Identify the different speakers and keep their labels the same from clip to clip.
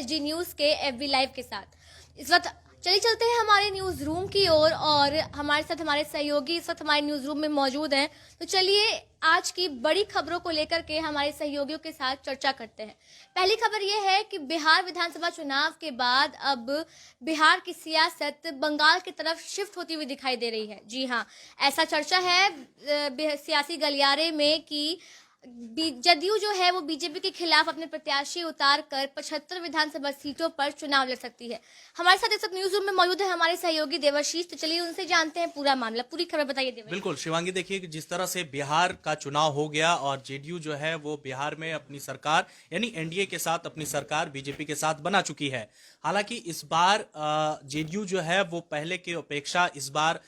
Speaker 1: HD news के FB live के साथ। इस वक्त चलिए चलते हैं हमारे न्यूज रूम की ओर और हमारे साथ हमारे सहयोगी इस वक्त हमारे न्यूज रूम में मौजूद हैं। तो चलिए आज की बड़ी खबरों को लेकर के हमारे सहयोगियों के साथ चर्चा करते हैं। पहली खबर यह है कि बिहार विधानसभा चुनाव के बाद अब बिहार की सियासत बंगाल की तरफ शिफ्ट होती हुई दिखाई दे रही है। जी हाँ, ऐसा चर्चा है सियासी गलियारे में कि जदयू जो है वो बीजेपी के खिलाफ अपने प्रत्याशी उतार कर 75 विधानसभा सीटों पर चुनाव लड़ सकती है। हमारे साथ इस वक्त न्यूज रूम में मौजूद है हमारे सहयोगी देवाशीष। तो चलिए उनसे जानते हैं पूरा मामला, पूरी खबर बताइए देवाशीष।
Speaker 2: बिल्कुल शिवांगी, देखिए कि जिस तरह से बिहार का चुनाव हो गया और जेडीयू जो है वो बिहार में अपनी सरकार यानी एनडीए के साथ अपनी सरकार बीजेपी के साथ बना चुकी है। हालांकि इस बार जेडीयू जो है वो पहले की अपेक्षा इस बार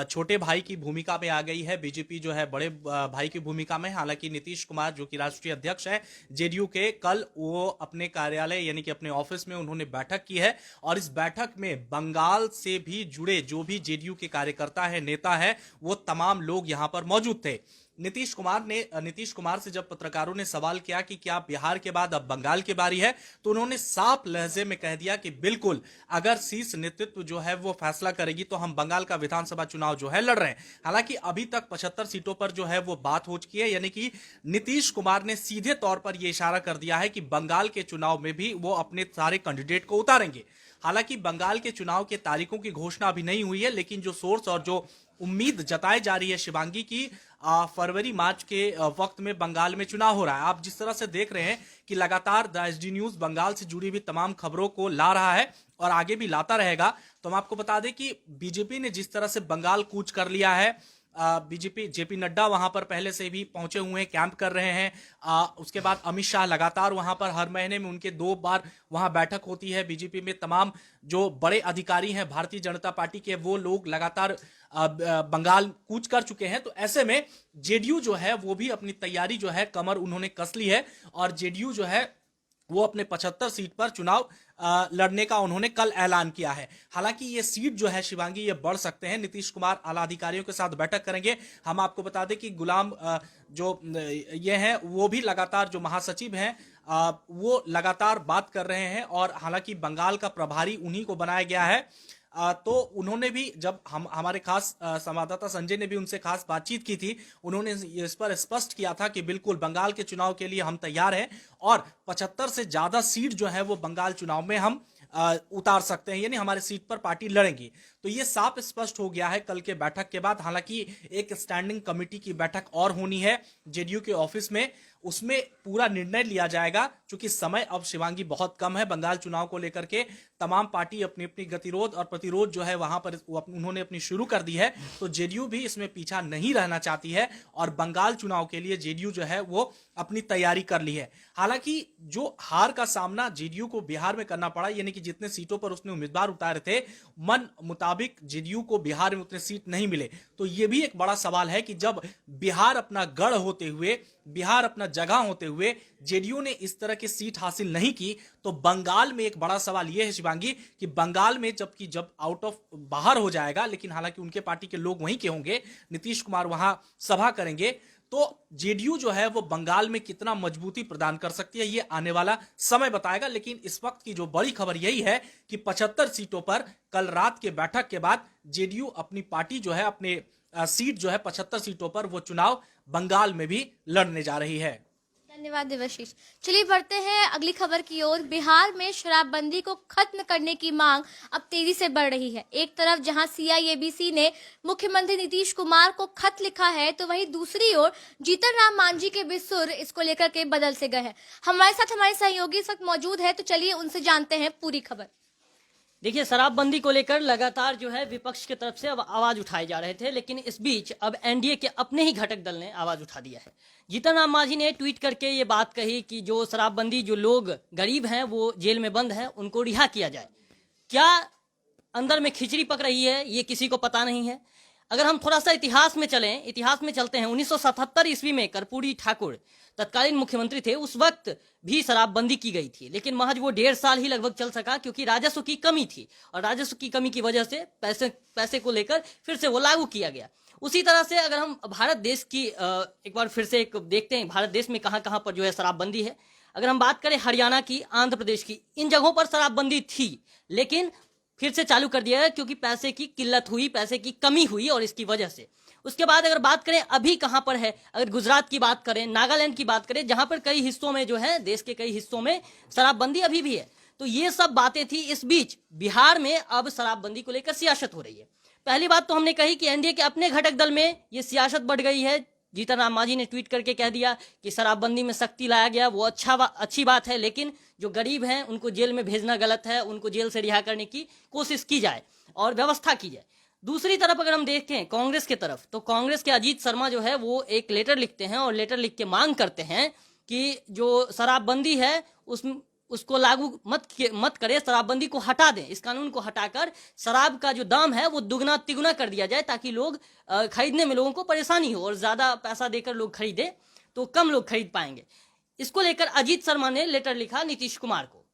Speaker 2: छोटे भाई की भूमिका में आ गई है, बीजेपी जो है बड़े भाई की भूमिका में। हालांकि नीतीश कुमार जो कि राष्ट्रीय अध्यक्ष है जेडीयू के, कल वो अपने कार्यालय यानी कि अपने ऑफिस में उन्होंने बैठक की है और इस बैठक में बंगाल से भी जुड़े जो भी जेडीयू के कार्यकर्ता है, नेता है, वो तमाम लोग यहां पर मौजूद थे। नीतीश कुमार से जब पत्रकारों ने सवाल किया कि क्या बिहार के बाद अब बंगाल की बारी है, तो उन्होंने साफ लहजे में कह दिया कि बिल्कुल, अगर शीर्ष नेतृत्व जो है वो फैसला करेगी तो हम बंगाल का विधानसभा चुनाव जो है लड़ रहे हैं। हालांकि अभी तक 75 सीटों पर जो है वो बात हो चुकी है, यानी कि नीतीश कुमार ने सीधे तौर पर यह इशारा कर दिया है कि बंगाल के चुनाव में भी वो अपने सारे कैंडिडेट को उतारेंगे। हालांकि बंगाल के चुनाव के तारीखों की घोषणा अभी नहीं हुई है, लेकिन जो सोर्स और जो उम्मीद जताई जा रही है शिवांगी की फरवरी मार्च के वक्त में बंगाल में चुनाव हो रहा है। आप जिस तरह से देख रहे हैं कि लगातार द एचडी न्यूज बंगाल से जुड़ी हुई तमाम खबरों को ला रहा है और आगे भी लाता रहेगा। तो हम आपको बता दें कि बीजेपी ने जिस तरह से बंगाल कूच कर लिया है, बीजेपी जेपी नड्डा वहां पर पहले से भी पहुंचे हुए हैं, कैंप कर रहे हैं। उसके बाद अमित शाह लगातार वहां पर हर महीने में उनके 2 बार वहां बैठक होती है। बीजेपी में तमाम जो बड़े अधिकारी हैं भारतीय जनता पार्टी के, वो लोग लगातार बंगाल कूच कर चुके हैं। तो ऐसे में जेडीयू जो है वो भी अपनी तैयारी जो है कमर उन्होंने कस ली है और जेडीयू जो है वो अपने 75 सीट पर चुनाव लड़ने का उन्होंने कल ऐलान किया है। हालांकि ये सीट जो है शिवांगी ये बढ़ सकते हैं। नीतीश कुमार आला अधिकारियों के साथ बैठक करेंगे। हम आपको बता दें कि गुलाम जो ये हैं वो भी लगातार, जो महासचिव हैं वो लगातार बात कर रहे हैं और हालांकि बंगाल का प्रभारी उन्हीं को बनाया गया है। तो उन्होंने भी, जब हमारे खास संवाददाता संजय ने भी उनसे खास बातचीत की थी, उन्होंने इस पर स्पष्ट किया था कि बिल्कुल बंगाल के चुनाव के लिए हम तैयार हैं और 75 से ज्यादा सीट जो है वो बंगाल चुनाव में हम उतार सकते हैं, यानी हमारे सीट पर पार्टी लड़ेंगी। तो ये साफ स्पष्ट हो गया है कल के बैठक के बाद। हालांकि एक स्टैंडिंग कमेटी की बैठक और होनी है जेडीयू के ऑफिस में, उसमें पूरा निर्णय लिया जाएगा। क्योंकि समय अब शिवांगी बहुत कम है बंगाल चुनाव को लेकर के, तमाम पार्टी अपनी अपनी गतिरोध और प्रतिरोध जो है वहां पर उन्होंने अपनी शुरू कर दी है। तो जेडीयू भी इसमें पीछा नहीं रहना चाहती है और बंगाल चुनाव के लिए जेडीयू जो है वो अपनी तैयारी कर ली है। हालांकि जो हार का सामना जेडीयू को बिहार में करना पड़ा, यानी कि जितने सीटों पर उसने उम्मीदवार उतारे थे, मन मुताबिक जेडीयू को बिहार में उतने सीट नहीं मिले। तो यह भी एक बड़ा सवाल है कि जब बिहार अपना गढ़ होते हुए, बिहार अपना जगह होते हुए जेडीयू ने इस तरह की सीट हासिल नहीं की, तो बंगाल में एक बड़ा सवाल यह है शिवांगी कि बंगाल में जब आउट ऑफ बाहर हो जाएगा, लेकिन हालांकि उनके पार्टी के लोग वहीं के होंगे, नीतीश कुमार वहां सभा करेंगे, तो जेडीयू जो है वो बंगाल में कितना मजबूती प्रदान कर सकती है ये आने वाला समय बताएगा। लेकिन इस वक्त की जो बड़ी खबर यही है कि 75 सीटों पर कल रात के बैठक के बाद जेडीयू अपनी पार्टी जो है, अपने सीट जो है 75 सीटों पर वो चुनाव बंगाल में भी लड़ने जा रही है।
Speaker 1: धन्यवाद देवाशीष। चलिए बढ़ते हैं अगली खबर की ओर। बिहार में शराबबंदी को खत्म करने की मांग अब तेजी से बढ़ रही है। एक तरफ जहां सीआईएबीसी ने मुख्यमंत्री नीतीश कुमार को खत लिखा है, तो वहीं दूसरी ओर जीतन राम मांझी के भी सुर इसको लेकर के बदल से गए हैं। हमारे साथ हमारे सहयोगी इस वक्त मौजूद है, तो चलिए उनसे जानते हैं पूरी खबर।
Speaker 3: देखिए, शराबबंदी को लेकर लगातार जो है विपक्ष की तरफ से अब आवाज उठाए जा रहे थे, लेकिन इस बीच अब एनडीए के अपने ही घटक दल ने आवाज उठा दिया है। जीतन राम मांझी ने ट्वीट करके ये बात कही कि जो शराबबंदी, जो लोग गरीब हैं वो जेल में बंद हैं, उनको रिहा किया जाए। क्या अंदर में खिचड़ी पक रही है ये किसी को पता नहीं है। अगर हम थोड़ा सा इतिहास में चलते हैं, 1977 ईस्वी में कर्पूरी ठाकुर तत्कालीन मुख्यमंत्री थे, उस वक्त भी शराबबंदी की गई थी, लेकिन महज वो 1.5 साल ही लगभग चल सका, क्योंकि राजस्व की कमी थी और राजस्व की कमी की वजह से पैसे को लेकर फिर से वो लागू किया गया। उसी तरह से अगर हम भारत देश की एक बार फिर से देखते हैं, भारत देश में कहां कहां पर जो है शराबबंदी है। अगर हम बात करें हरियाणा की, आंध्र प्रदेश की, इन जगहों पर शराबबंदी थी, लेकिन फिर से चालू कर दिया है क्योंकि पैसे की किल्लत हुई, पैसे की कमी हुई, और इसकी वजह से। उसके बाद अगर बात करें अभी कहां पर है, अगर गुजरात की बात करें, नागालैंड की बात करें, जहां पर कई हिस्सों में जो है, देश के कई हिस्सों में शराबबंदी अभी भी है। तो ये सब बातें थी। इस बीच बिहार में अब शराबबंदी को लेकर सियासत हो रही है। पहली बात तो हमने कही कि एनडीए के अपने घटक दल में ये सियासत बढ़ गई है। जीतन राम मांझी ने ट्वीट करके कह दिया कि शराबबंदी में सख्ती लाया गया, वो अच्छी बात है, लेकिन जो गरीब हैं उनको जेल में भेजना गलत है, उनको जेल से रिहा करने की कोशिश की जाए और व्यवस्था की जाए। दूसरी तरफ अगर हम देखें कांग्रेस की तरफ, तो कांग्रेस के अजीत शर्मा जो है वो एक लेटर लिखते हैं और लेटर लिख के मांग करते हैं कि जो शराबबंदी है उसको लागू मत करे, शराबबंदी को हटा दें, इस कानून को हटाकर शराब का जो दाम है वो दुगना तिगुना कर दिया जाए, ताकि लोग खरीदने में लोगों को परेशानी हो, और ज्यादा पैसा देकर लोग खरीदे तो कम लोग खरीद पाएंगे। इसको लेकर अजीत शर्मा ने लेटर लिखा नीतीश कुमार को।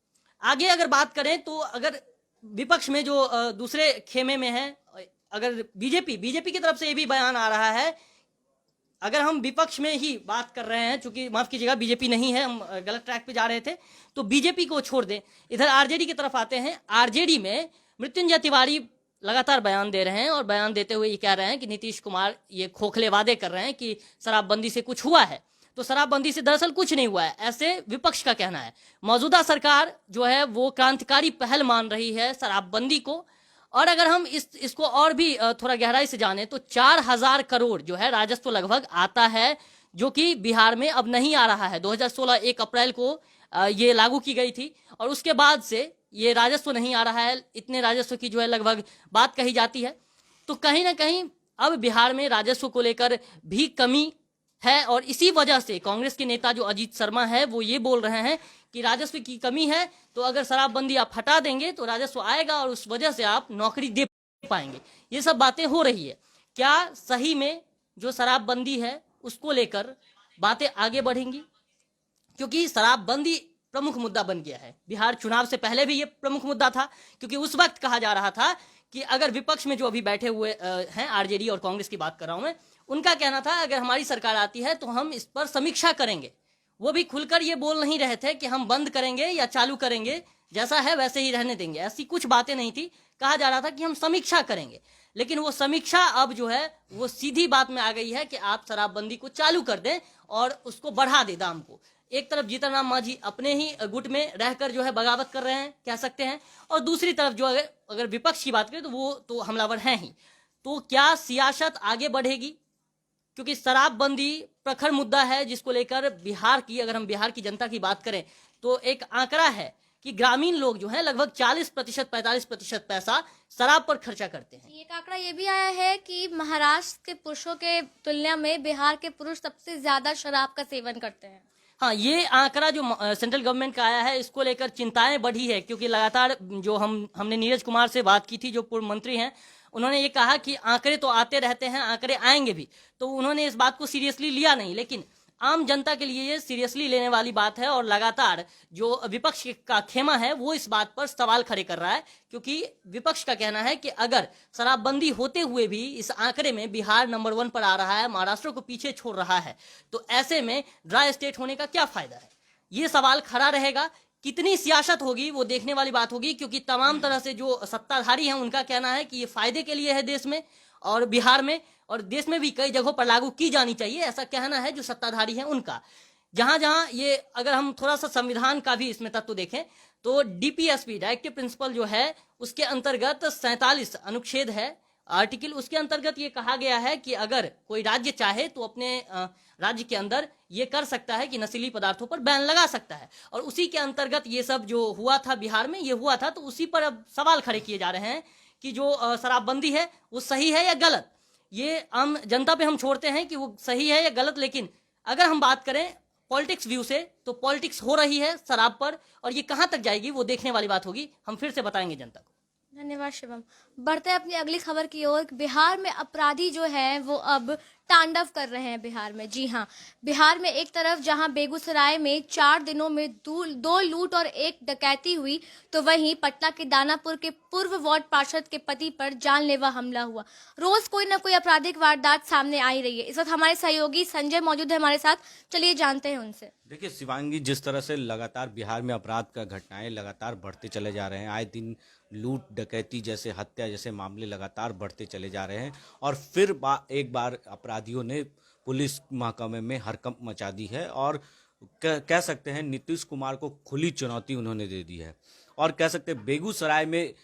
Speaker 3: आगे अगर बात करें तो अगर विपक्ष में जो दूसरे खेमे में है, अगर बीजेपी की तरफ से ये भी बयान आ रहा है, अगर हम विपक्ष में ही बात कर रहे हैं, चूंकि माफ कीजिएगा बीजेपी नहीं है, हम गलत ट्रैक पे जा रहे थे, तो बीजेपी को छोड़ दें, इधर आरजेडी की तरफ आते हैं। आरजेडी में मृत्युंजय तिवारी लगातार बयान दे रहे हैं और बयान देते हुए ये कह रहे हैं कि नीतीश कुमार ये खोखले वादे कर रहे हैं कि शराबबंदी से कुछ हुआ है, तो शराबबंदी से दरअसल कुछ नहीं हुआ है, ऐसे विपक्ष का कहना है। मौजूदा सरकार जो है वो क्रांतिकारी पहल मान रही है शराबबंदी को। और अगर हम इसको और भी थोड़ा गहराई से जाने तो 4000 करोड़ जो है राजस्व लगभग आता है, जो कि बिहार में अब नहीं आ रहा है। 2016 1 अप्रैल को ये लागू की गई थी और उसके बाद से ये राजस्व नहीं आ रहा है। इतने राजस्व की जो है लगभग बात कही जाती है। तो कहीं ना कहीं अब बिहार में राजस्व को लेकर भी कमी है, और इसी वजह से कांग्रेस के नेता जो अजीत शर्मा है वो ये बोल रहे हैं कि राजस्व की कमी है, तो अगर शराबबंदी आप हटा देंगे तो राजस्व आएगा और उस वजह से आप नौकरी दे पाएंगे। ये सब बातें हो रही है। क्या सही में जो शराबबंदी है उसको लेकर बातें आगे बढ़ेंगी? क्योंकि शराबबंदी प्रमुख मुद्दा बन गया है। बिहार चुनाव से पहले भी ये प्रमुख मुद्दा था, क्योंकि उस वक्त कहा जा रहा था कि अगर विपक्ष में जो अभी बैठे हुए हैं, आरजेडी और कांग्रेस की बात कर रहा हूं मैं, उनका कहना था अगर हमारी सरकार आती है तो हम इस पर समीक्षा करेंगे। वो भी खुलकर ये बोल नहीं रहे थे कि हम बंद करेंगे या चालू करेंगे, जैसा है वैसे ही रहने देंगे, ऐसी कुछ बातें नहीं थी। कहा जा रहा था कि हम समीक्षा करेंगे, लेकिन वो समीक्षा अब जो है वो सीधी बात में आ गई है कि आप शराबबंदी को चालू कर दें और उसको बढ़ा दें दाम को। एक तरफ जीतन राम मांझी अपने ही गुट में रहकर जो है बगावत कर रहे हैं, कह सकते हैं, और दूसरी तरफ जो अगर विपक्ष की बात करें तो वो तो हमलावर हैं ही। तो क्या सियासत आगे बढ़ेगी? क्योंकि शराबबंदी प्रखर मुद्दा है जिसको लेकर बिहार की, अगर हम बिहार की जनता की बात करें तो एक आंकड़ा है कि ग्रामीण लोग जो है लगभग 40% 45% पैसा शराब पर खर्चा करते हैं।
Speaker 1: एक आंकड़ा ये भी आया है कि महाराष्ट्र के पुरुषों के तुलना में बिहार के पुरुष सबसे ज्यादा शराब का सेवन करते हैं।
Speaker 3: हाँ, ये आंकड़ा जो सेंट्रल गवर्नमेंट का आया है, इसको लेकर चिंताएं बढ़ी है, क्योंकि लगातार जो हमने नीरज कुमार से बात की थी, जो पूर्व मंत्री हैं, उन्होंने ये कहा कि आंकड़े तो आते रहते हैं, आंकड़े आएंगे भी, तो उन्होंने इस बात को सीरियसली लिया नहीं। लेकिन आम जनता के लिए ये सीरियसली लेने वाली बात है, और लगातार जो विपक्ष का खेमा है वो इस बात पर सवाल खड़े कर रहा है, क्योंकि विपक्ष का कहना है कि अगर शराबबंदी होते हुए भी इस आंकड़े में बिहार नंबर 1 पर आ रहा है, महाराष्ट्र को पीछे छोड़ रहा है, तो ऐसे में ड्राई स्टेट होने का क्या फायदा है? ये सवाल खड़ा रहेगा। कितनी सियासत होगी वो देखने वाली बात होगी, क्योंकि तमाम तरह से जो सत्ताधारी हैं उनका कहना है कि ये फायदे के लिए है देश में और बिहार में, और देश में भी कई जगहों पर लागू की जानी चाहिए, ऐसा कहना है जो सत्ताधारी हैं उनका। जहां जहां ये, अगर हम थोड़ा सा संविधान का भी इसमें तत्व देखें तो डीपीएसपी डायरेक्टिव प्रिंसिपल जो है उसके अंतर्गत 47 अनुच्छेद है आर्टिकल, उसके अंतर्गत ये कहा गया है कि अगर कोई राज्य चाहे तो अपने राज्य के अंदर ये कर सकता है कि नशीली पदार्थों पर बैन लगा सकता है, और उसी के अंतर्गत ये सब जो हुआ था बिहार में, ये हुआ था। तो उसी पर अब सवाल खड़े किए जा रहे हैं कि जो शराबबंदी है वो सही है या गलत। ये आम जनता पे हम छोड़ते हैं कि वो सही है या गलत, लेकिन अगर हम बात करें पॉलिटिक्स व्यू से तो पॉलिटिक्स हो रही है शराब पर, और ये कहां तक जाएगी वो देखने वाली बात होगी। हम फिर से बताएंगे जनता को।
Speaker 1: धन्यवाद शिवम। बढ़ते हैं अपनी अगली खबर की ओर। बिहार में अपराधी जो है वो अब तांडव कर रहे हैं बिहार में। जी हाँ, बिहार में एक तरफ जहां बेगूसराय में 4 दिनों में 2 लूट और 1 डकैती हुई, तो वहीं पटना के दानापुर के पूर्व वार्ड पार्षद के पति पर जानलेवा हमला हुआ। रोज कोई ना कोई आपराधिक वारदात सामने आ ही रही है। इस वक्त हमारे सहयोगी संजय मौजूद है हमारे साथ, चलिए जानते हैं उनसे।
Speaker 4: देखिए शिवांगी, जिस तरह से लगातार बिहार में अपराध का घटनाएं लगातार बढ़ते चले जा रहे हैं, आए दिन लूट डकैती जैसे हत्या जैसे मामले लगातार बढ़ते चले जा रहे हैं और फिर एक बार अपराधियों ने पुलिस महकमे में हड़कंप मचा दी है और कह सकते हैं नीतीश कुमार को खुली चुनौती उन्होंने दे दी है। और कह सकते हैं बेगूसराय में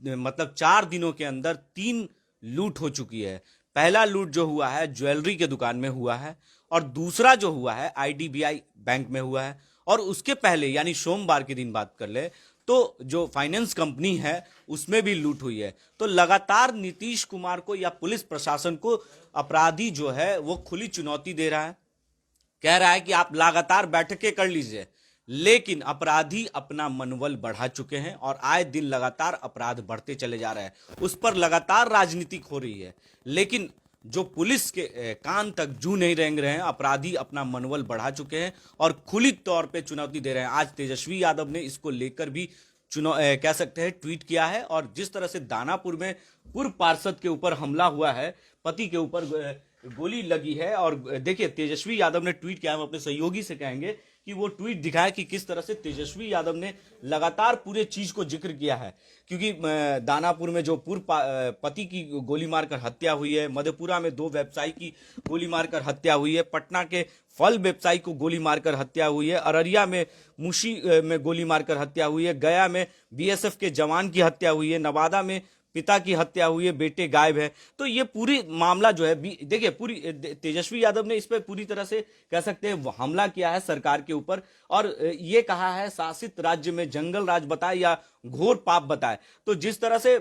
Speaker 4: मतलब 4 दिनों के अंदर 3 लूट हो चुकी है। पहला लूट जो हुआ है ज्वेलरी के दुकान में हुआ है और दूसरा जो हुआ है IDBI बैंक में हुआ है और उसके पहले यानी सोमवार के दिन बात कर ले तो जो फाइनेंस कंपनी है उसमें भी लूट हुई है। तो लगातार नीतीश कुमार को या पुलिस प्रशासन को अपराधी जो है वो खुली चुनौती दे रहा है, कह रहा है कि आप लगातार बैठकें कर लीजिए, लेकिन अपराधी अपना मनोबल बढ़ा चुके हैं और आए दिन लगातार अपराध बढ़ते चले जा रहे हैं। उस पर लगातार राजनीति हो रही है, लेकिन जो पुलिस के कान तक जू नहीं रेंग रहे हैं, अपराधी अपना मनोबल बढ़ा चुके हैं और खुली तौर पे चुनौती दे रहे हैं। आज तेजस्वी यादव ने इसको लेकर भी कह सकते हैं ट्वीट किया है और जिस तरह से दानापुर में पूर्व पार्षद के ऊपर हमला हुआ है, पति के ऊपर गोली लगी है और देखिए तेजस्वी यादव ने ट्वीट किया, हम अपने सहयोगी से कहेंगे कि वो ट्वीट दिखाए कि किस तरह से तेजस्वी यादव ने लगातार पूरे चीज को जिक्र किया है। क्योंकि दानापुर में जो पूर्व पति की गोली मारकर हत्या हुई है, मधेपुरा में 2 व्यवसायी की गोली मारकर हत्या हुई है, पटना के फल व्यवसायी को गोली मारकर हत्या हुई है, अररिया में मुशी में गोली मारकर हत्या हुई है, गया में BSF के जवान की हत्या हुई है, नवादा में पिता की हत्या हुई है, बेटे गायब है। तो ये पूरी मामला जो है देखिए पूरी तेजस्वी यादव ने इस पर पूरी तरह से कह सकते हैं हमला किया है सरकार के ऊपर और ये कहा है शासित राज्य में जंगल राज बताए या घोर पाप बताए। तो जिस तरह से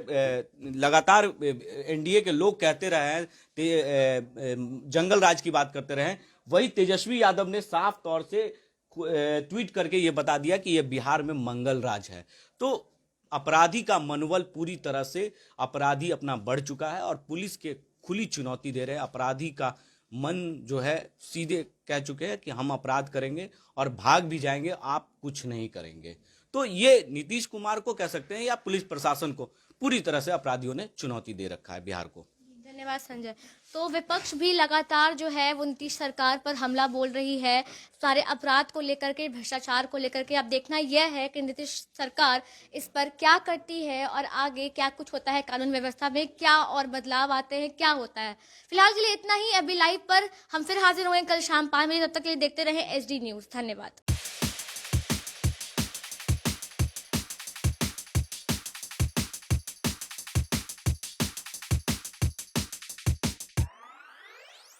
Speaker 4: लगातार NDA के लोग कहते रहे हैं जंगल राज की बात करते रहे, वही तेजस्वी यादव ने साफ तौर से ट्वीट करके ये बता दिया कि ये बिहार में मंगल राज है। तो अपराधी का मनोबल पूरी तरह से अपराधी अपना बढ़ चुका है और पुलिस के खुली चुनौती दे रहे हैं। अपराधी का मन जो है सीधे कह चुके हैं कि हम अपराध करेंगे और भाग भी जाएंगे, आप कुछ नहीं करेंगे। तो ये नीतीश कुमार को कह सकते हैं या पुलिस प्रशासन को पूरी तरह से अपराधियों ने चुनौती दे रखा है बिहार को।
Speaker 1: धन्यवाद संजय। तो विपक्ष भी लगातार जो है वो नीतीश सरकार पर हमला बोल रही है, सारे अपराध को लेकर के, भ्रष्टाचार को लेकर के। अब देखना यह है कि नीतीश सरकार इस पर क्या करती है और आगे क्या कुछ होता है, कानून व्यवस्था में क्या और बदलाव आते हैं, क्या होता है। फिलहाल के लिए इतना ही। अभी लाइव पर हम फिर हाजिर होंगे कल शाम 5 बजे, तब तक के लिए देखते रहे SD न्यूज। धन्यवाद।